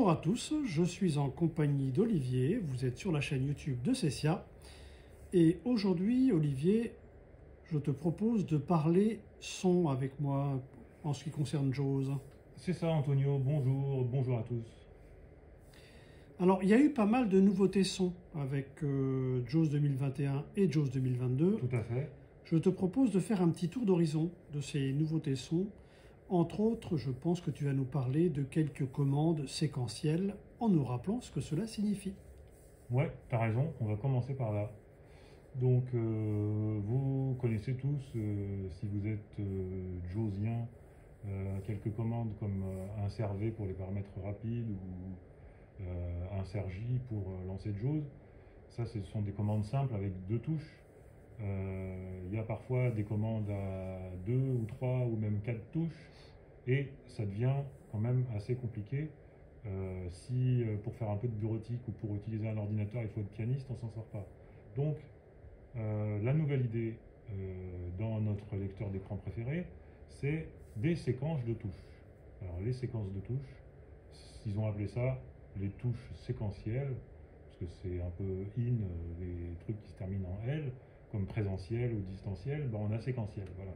Bonjour à tous, je suis en compagnie d'Olivier, vous êtes sur la chaîne YouTube de Cecia. Et aujourd'hui, Olivier, je te propose de parler son avec moi en ce qui concerne JAWS. C'est ça, Antonio. Bonjour, bonjour à tous. Alors, il y a eu pas mal de nouveautés son avec JAWS 2021 et JAWS 2022. Tout à fait. Je te propose de faire un petit tour d'horizon de ces nouveautés son. Entre autres, je pense que tu vas nous parler de quelques commandes séquentielles en nous rappelant ce que cela signifie. Ouais, t'as raison, on va commencer par là. Donc, vous connaissez tous, si vous êtes JAWSien, quelques commandes comme insert V pour les paramètres rapides ou insert J pour lancer JAWS. Ça, ce sont des commandes simples avec deux touches. Il y a parfois des commandes à 2 ou 3 ou même 4 touches et ça devient quand même assez compliqué. Si pour faire un peu de bureautique ou pour utiliser un ordinateur il faut être pianiste, on s'en sort pas. Donc la nouvelle idée dans notre lecteur d'écran préféré, c'est des séquences de touches. Alors les séquences de touches, ils ont appelé ça les touches séquentielles, parce que c'est un peu les trucs qui se terminent en L, comme présentiel ou distanciel, ben on a séquentiel, voilà.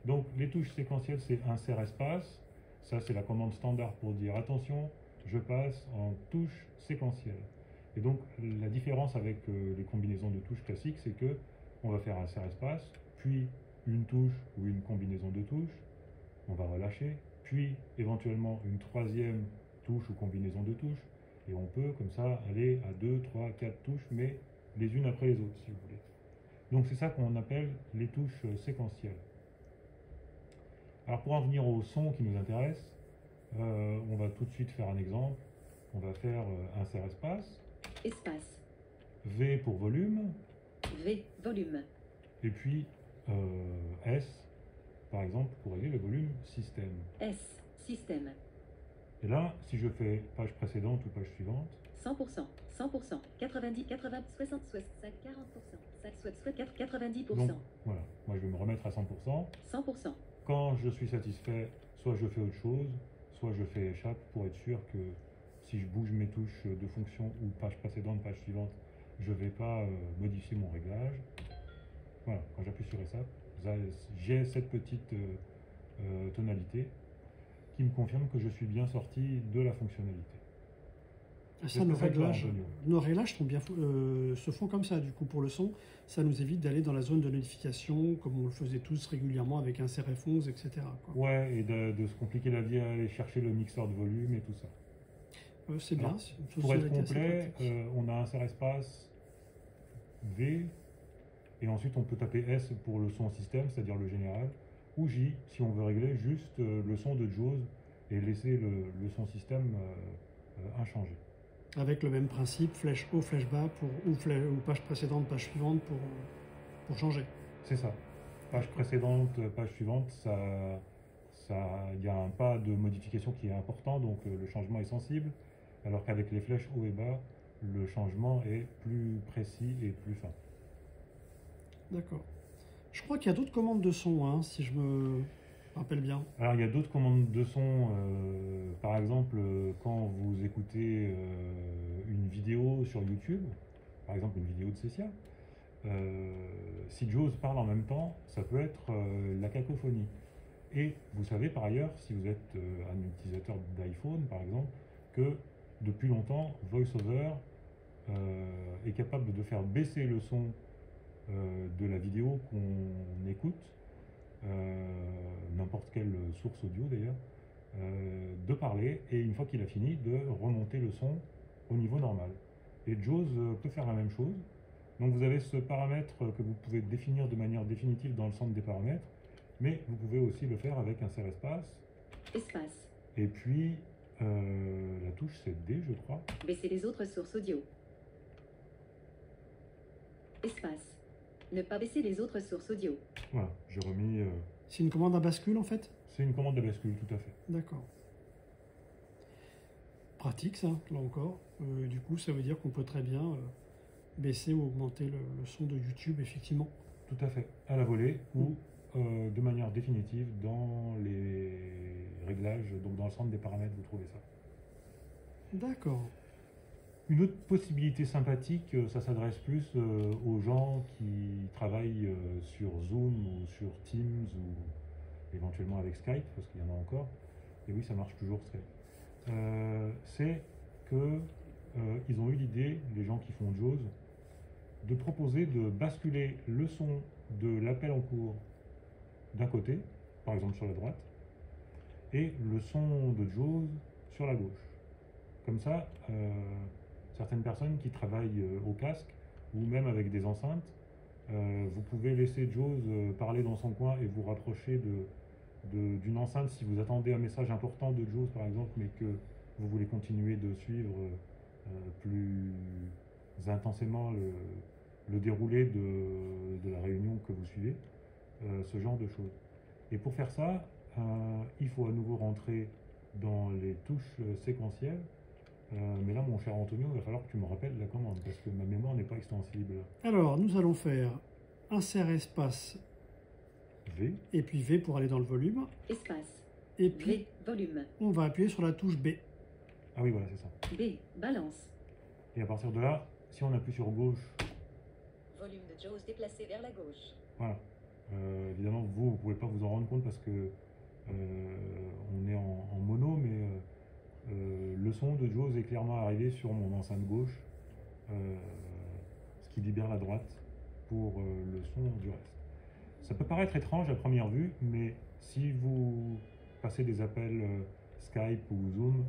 Donc les touches séquentielles, c'est insert espace, ça c'est la commande standard pour dire attention, je passe en touche séquentielle. Et donc la différence avec les combinaisons de touches classiques, c'est que on va faire insert espace, puis une touche ou une combinaison de touches, on va relâcher, puis éventuellement une troisième touche ou combinaison de touches, et on peut comme ça aller à 2, 3, 4 touches, mais les unes après les autres si vous voulez. Donc c'est ça qu'on appelle les touches séquentielles. Alors pour en venir au son qui nous intéresse, on va tout de suite faire un exemple. On va faire insert espace. Espace. V pour volume. V, volume. Et puis S, par exemple, pour régler le volume système. S, système. Et là, si je fais page précédente ou page suivante, 100%, 100%, 90, 80, 60, 60, 40%, 90%. donc voilà, moi je vais me remettre à 100%. 100%. Quand je suis satisfait, soit je fais autre chose, soit je fais échappe pour être sûr que si je bouge mes touches de fonction ou page précédente, page suivante, je ne vais pas modifier mon réglage. Voilà, quand j'appuie sur échappe, j'ai cette petite tonalité qui me confirme que je suis bien sorti de la fonctionnalité. Ça, nos réglages sont bien, se font comme ça, du coup, pour le son. Ça nous évite d'aller dans la zone de notification, comme on le faisait tous régulièrement avec insert F11, etc. quoi. Ouais, et de se compliquer la vie à aller chercher le mixeur de volume et tout ça. C'est bien. Pour être complet, on a insert espace V, et ensuite on peut taper S pour le son système, c'est-à-dire le général, ou J si on veut régler juste le son de JAWS et laisser le son système inchangé. Avec le même principe, flèche haut, flèche bas, ou page précédente, page suivante pour changer. C'est ça. Page précédente, page suivante, il n'y a un pas de modification qui est important, donc le changement est sensible, alors qu'avec les flèches haut et bas, le changement est plus précis et plus fin. D'accord. Je crois qu'il y a d'autres commandes de son, hein, si je me rappelle bien. Alors il y a d'autres commandes de son, par exemple quand vous écoutez une vidéo sur YouTube, par exemple une vidéo de Cecia, si JAWS parle en même temps, ça peut être la cacophonie. Et vous savez par ailleurs, si vous êtes un utilisateur d'iPhone par exemple, que depuis longtemps, VoiceOver est capable de faire baisser le son de la vidéo qu'on écoute, n'importe quelle source audio d'ailleurs, de parler, et une fois qu'il a fini, de remonter le son au niveau normal. Et JAWS peut faire la même chose. Donc vous avez ce paramètre que vous pouvez définir de manière définitive dans le centre des paramètres, mais vous pouvez aussi le faire avec insert espace. Espace. Et puis la touche c'est D, je crois. Baisser les autres sources audio. Espace. Ne pas baisser les autres sources audio. Voilà, j'ai remis... C'est une commande à bascule en fait? C'est une commande de bascule, tout à fait. D'accord. Pratique ça, là encore. Du coup, ça veut dire qu'on peut très bien baisser ou augmenter le son de YouTube, effectivement. Tout à fait, à la volée ou de manière définitive dans les réglages, donc dans le centre des paramètres, vous trouvez ça. D'accord. Une autre possibilité sympathique, ça s'adresse plus aux gens qui travaillent sur Zoom ou sur Teams ou éventuellement avec Skype, parce qu'il y en a encore. Et oui, ça marche toujours Skype. C'est que ils ont eu l'idée, les gens qui font JAWS, de proposer de basculer le son de l'appel en cours d'un côté, par exemple sur la droite, et le son de JAWS sur la gauche. Comme ça, certaines personnes qui travaillent au casque ou même avec des enceintes, vous pouvez laisser JAWS parler dans son coin et vous rapprocher d'une enceinte si vous attendez un message important de JAWS par exemple, mais que vous voulez continuer de suivre plus intensément le déroulé de la réunion que vous suivez, ce genre de choses. Et pour faire ça, il faut à nouveau rentrer dans les touches séquentielles. Mais là, mon cher Antonio, il va falloir que tu me rappelles la commande parce que ma mémoire n'est pas extensible. Alors, nous allons faire insert espace V. et puis V pour aller dans le volume. Espace. Et puis, V. Volume. on va appuyer sur la touche B. Ah oui, voilà, c'est ça. B. Balance. Et à partir de là, si on appuie sur gauche, Volume de JAWS déplacé vers la gauche. voilà. Évidemment, vous ne pouvez pas vous en rendre compte parce que on est en mono, mais le son de JAWS est clairement arrivé sur mon enceinte gauche, ce qui libère la droite pour le son du reste. Ça peut paraître étrange à première vue, mais si vous passez des appels Skype ou Zoom,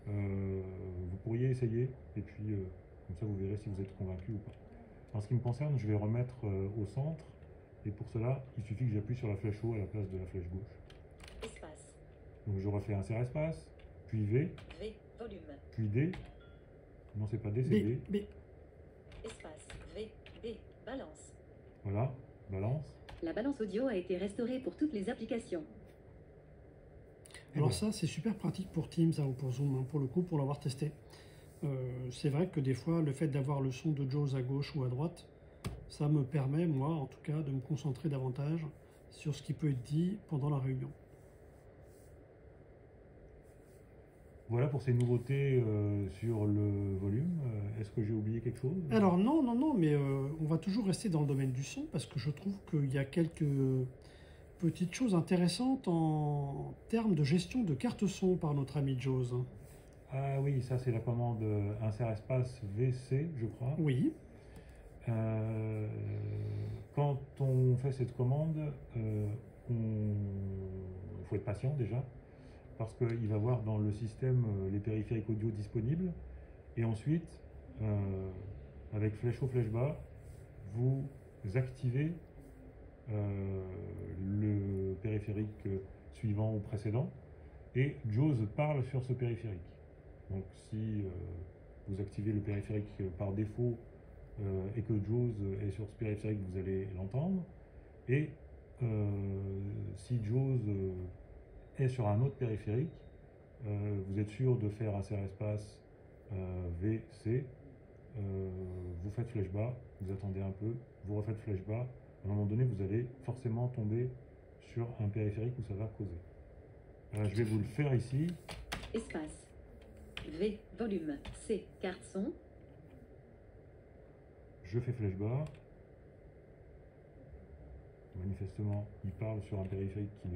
vous pourriez essayer et puis comme ça vous verrez si vous êtes convaincu ou pas. En ce qui me concerne, je vais remettre au centre et pour cela, il suffit que j'appuie sur la flèche haut à la place de la flèche gauche. Espace. Donc je refais insert espace, puis V, V. Volume. puis D. Non, c'est pas D, c'est D. B. Espace. V. B. Balance. Voilà, balance. La balance audio a été restaurée pour toutes les applications. Et Alors voilà. ça, c'est super pratique pour Teams ou pour Zoom, hein, pour le coup, pour l'avoir testé. C'est vrai que des fois, le fait d'avoir le son de JAWS à gauche ou à droite, ça me permet, moi, en tout cas, de me concentrer davantage sur ce qui peut être dit pendant la réunion. Voilà pour ces nouveautés sur le volume. Est-ce que j'ai oublié quelque chose? Alors non, mais on va toujours rester dans le domaine du son parce que je trouve qu'il y a quelques petites choses intéressantes en termes de gestion de carte son par notre ami JAWS. Ah oui, ça c'est la commande insert espace VC, je crois. Oui, Quand on fait cette commande, il faut être patient déjà, parce qu'il va voir dans le système les périphériques audio disponibles, et ensuite, avec flèche haut, flèche bas, vous activez le périphérique suivant ou précédent, et JAWS parle sur ce périphérique. Donc si vous activez le périphérique par défaut et que JAWS est sur ce périphérique, vous allez l'entendre. Et si JAWS est sur un autre périphérique, vous êtes sûr de faire insert espace VC, vous faites flèche bas, vous attendez un peu, vous refaites flèche bas. À un moment donné, vous allez forcément tomber sur un périphérique où ça va causer. Je vais vous le faire ici. Espace. V. Volume. C. Carte son. Je fais flèche bas. Manifestement, il parle sur un périphérique qui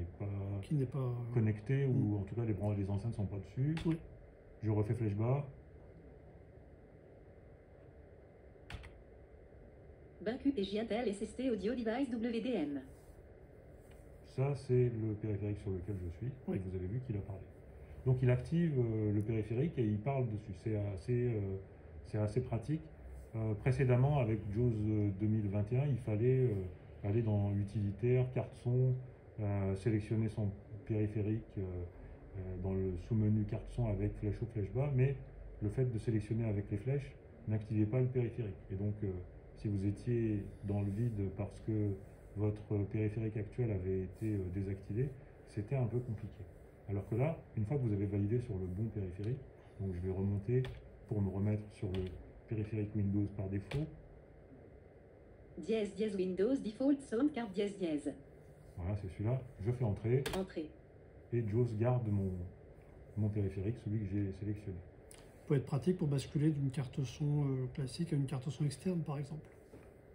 n'est pas... connecté, ou en tout cas les enceintes ne sont pas dessus. Oui. Je refais flèche bas. BAQ et JATL SST Audio Device WDM. Ça, c'est le périphérique sur lequel je suis. Oui. Et vous avez vu qu'il a parlé. Donc il active le périphérique et il parle dessus. C'est assez pratique. Précédemment, avec JAWS 2021, il fallait aller dans utilitaire, carte son, sélectionner son périphérique dans le sous-menu carte son avec flèche haut, flèche bas, mais le fait de sélectionner avec les flèches n'activait pas le périphérique. Et donc, si vous étiez dans le vide parce que votre périphérique actuel avait été désactivé, c'était un peu compliqué. Alors que là, une fois que vous avez validé sur le bon périphérique, donc je vais remonter pour me remettre sur le périphérique Windows par défaut. Dièse dièse Windows Default Sound Carte dièse dièse. Voilà, c'est celui-là. Je fais entrer Entrée. et JAWS garde mon périphérique, celui que j'ai sélectionné. peut être pratique pour basculer d'une carte son classique à une carte son externe, par exemple.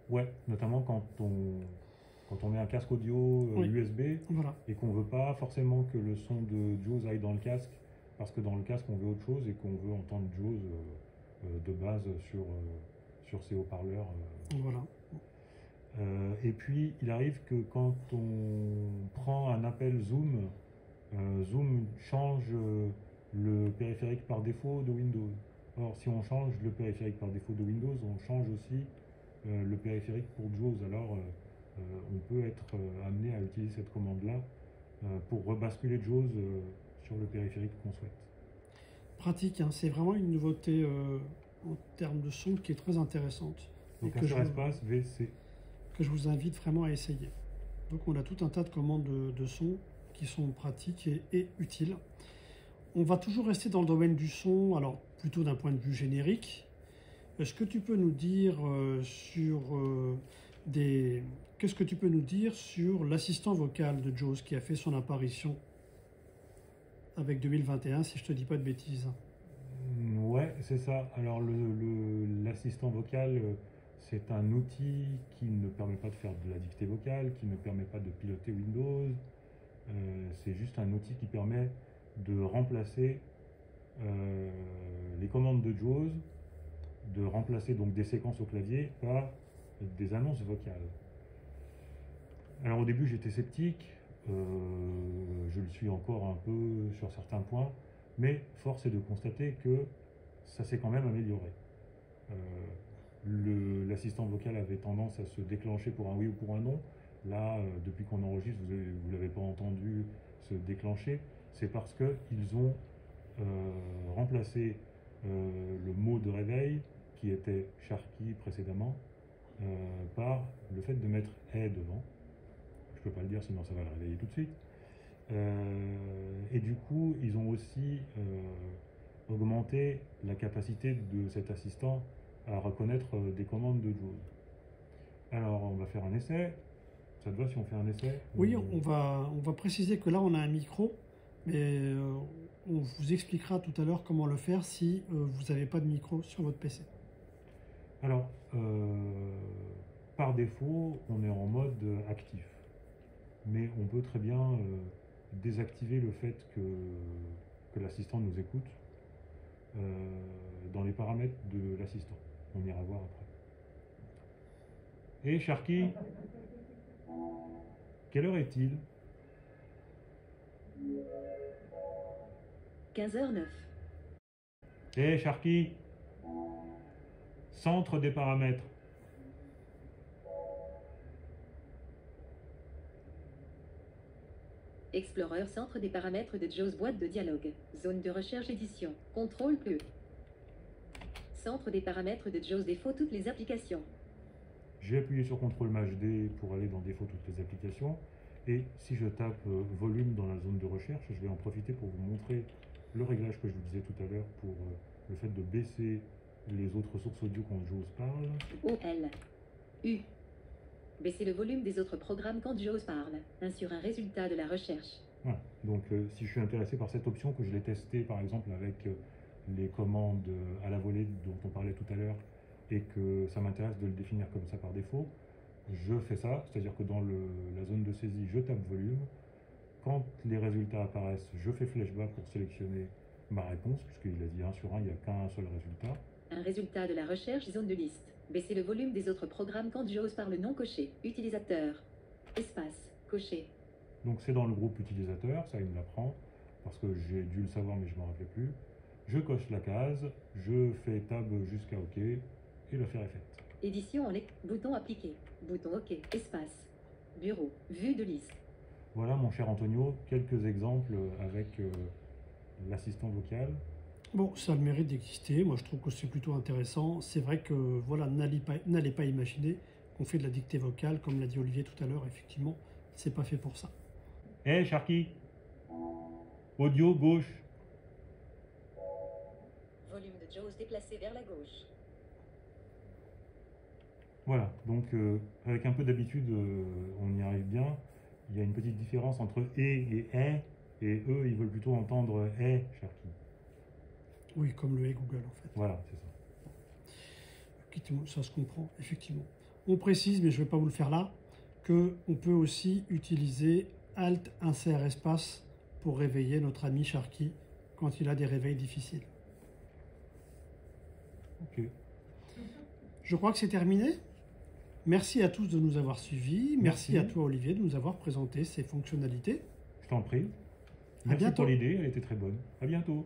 Ouais, notamment quand on met un casque audio Oui. USB Voilà. et qu'on veut pas forcément que le son de Jaws aille dans le casque, parce que dans le casque on veut autre chose et qu'on veut entendre Jaws de base sur ses haut-parleurs. Voilà. Et puis il arrive que quand on prend un appel Zoom, Zoom change le périphérique par défaut de Windows. Or, si on change le périphérique par défaut de Windows, on change aussi le périphérique pour Jaws. Alors, on peut être amené à utiliser cette commande-là pour rebasculer Jaws sur le périphérique qu'on souhaite. Pratique, hein. C'est vraiment une nouveauté en termes de son qui est très intéressante. Donc, Et un surespace VC. que je vous invite vraiment à essayer. Donc on a tout un tas de commandes de son qui sont pratiques et utiles. On va toujours rester dans le domaine du son, alors plutôt d'un point de vue générique. Est-ce que tu peux nous dire qu'est-ce que tu peux nous dire sur l'assistant vocal de JAWS qui a fait son apparition avec 2021, si je te dis pas de bêtises? Ouais, c'est ça. Alors l'assistant vocal, c'est un outil qui ne permet pas de faire de la dictée vocale, qui ne permet pas de piloter Windows. C'est juste un outil qui permet de remplacer les commandes de JAWS, de remplacer donc des séquences au clavier par des annonces vocales. Alors au début j'étais sceptique, je le suis encore un peu sur certains points, mais force est de constater que ça s'est quand même amélioré. L'assistant vocal avait tendance à se déclencher pour un oui ou pour un non. Là, depuis qu'on enregistre, vous ne l'avez pas entendu se déclencher. C'est parce qu'ils ont remplacé le mot de réveil, qui était Sharky précédemment, par le fait de mettre est devant. Je ne peux pas le dire, sinon ça va le réveiller tout de suite. Et du coup, ils ont aussi augmenté la capacité de cet assistant à reconnaître des commandes de JAWS. Alors, on va faire un essai. Ça te va si on fait un essai? Oui, on va préciser que là on a un micro, mais on vous expliquera tout à l'heure comment le faire si vous n'avez pas de micro sur votre PC. Alors, par défaut, on est en mode actif. Mais on peut très bien désactiver le fait que l'assistant nous écoute dans les paramètres de l'assistant. On ira voir après. Et Sharky, quelle heure est-il? 15h09. Et Sharky, centre des paramètres. Explorer centre des paramètres de JAWS boîte de dialogue. Zone de recherche édition. Contrôle plus. Centre des paramètres de JAWS défaut toutes les applications. J'ai appuyé sur CTRL-MAJ-D pour aller dans défaut toutes les applications. Et si je tape volume dans la zone de recherche, je vais en profiter pour vous montrer le réglage que je vous disais tout à l'heure pour le fait de baisser les autres sources audio quand JAWS parle. OL. U. Baisser le volume des autres programmes quand JAWS parle. 1 sur un résultat de la recherche. Voilà. Donc si je suis intéressé par cette option, que je l'ai testée par exemple avec les commandes à la volée dont on parlait tout à l'heure, et que ça m'intéresse de le définir comme ça par défaut, je fais ça, c'est-à-dire que dans la zone de saisie, je tape volume. Quand les résultats apparaissent, je fais flèche bas pour sélectionner ma réponse, puisqu'il a dit 1 sur 1, il n'y a qu'un seul résultat. Un résultat de la recherche, zone de liste. Baisser le volume des autres programmes quand JAWS parle non coché. Utilisateur. Espace. Coché. Donc c'est dans le groupe utilisateur, ça il me l'apprend, parce que j'ai dû le savoir mais je ne m'en rappelais plus. Je coche la case, je fais tab jusqu'à OK, et l'affaire est faite. Édition en bouton appliqué. Bouton OK. Espace. Bureau. Vue de liste. Voilà mon cher Antonio, quelques exemples avec l'assistant vocal. Bon, ça a le mérite d'exister. Moi, je trouve que c'est plutôt intéressant. C'est vrai que, voilà, n'allez pas imaginer qu'on fait de la dictée vocale, comme l'a dit Olivier tout à l'heure. Effectivement, c'est pas fait pour ça. Hey Sharky, audio gauche. Volume de JAWS déplacé vers la gauche. Voilà, donc avec un peu d'habitude, on y arrive bien. Il y a une petite différence entre et eux, ils veulent plutôt entendre Sharky. Oui, comme le Hey Google en fait. Voilà, c'est ça. Effectivement, ça se comprend, effectivement. On précise, mais je ne vais pas vous le faire là, qu'on peut aussi utiliser Alt insert espace pour réveiller notre ami Sharky quand il a des réveils difficiles. Ok. Je crois que c'est terminé. Merci à tous de nous avoir suivis. Merci Merci. à toi Olivier de nous avoir présenté ces fonctionnalités. Je t'en prie. À Merci bientôt. pour l'idée, elle était très bonne. À bientôt.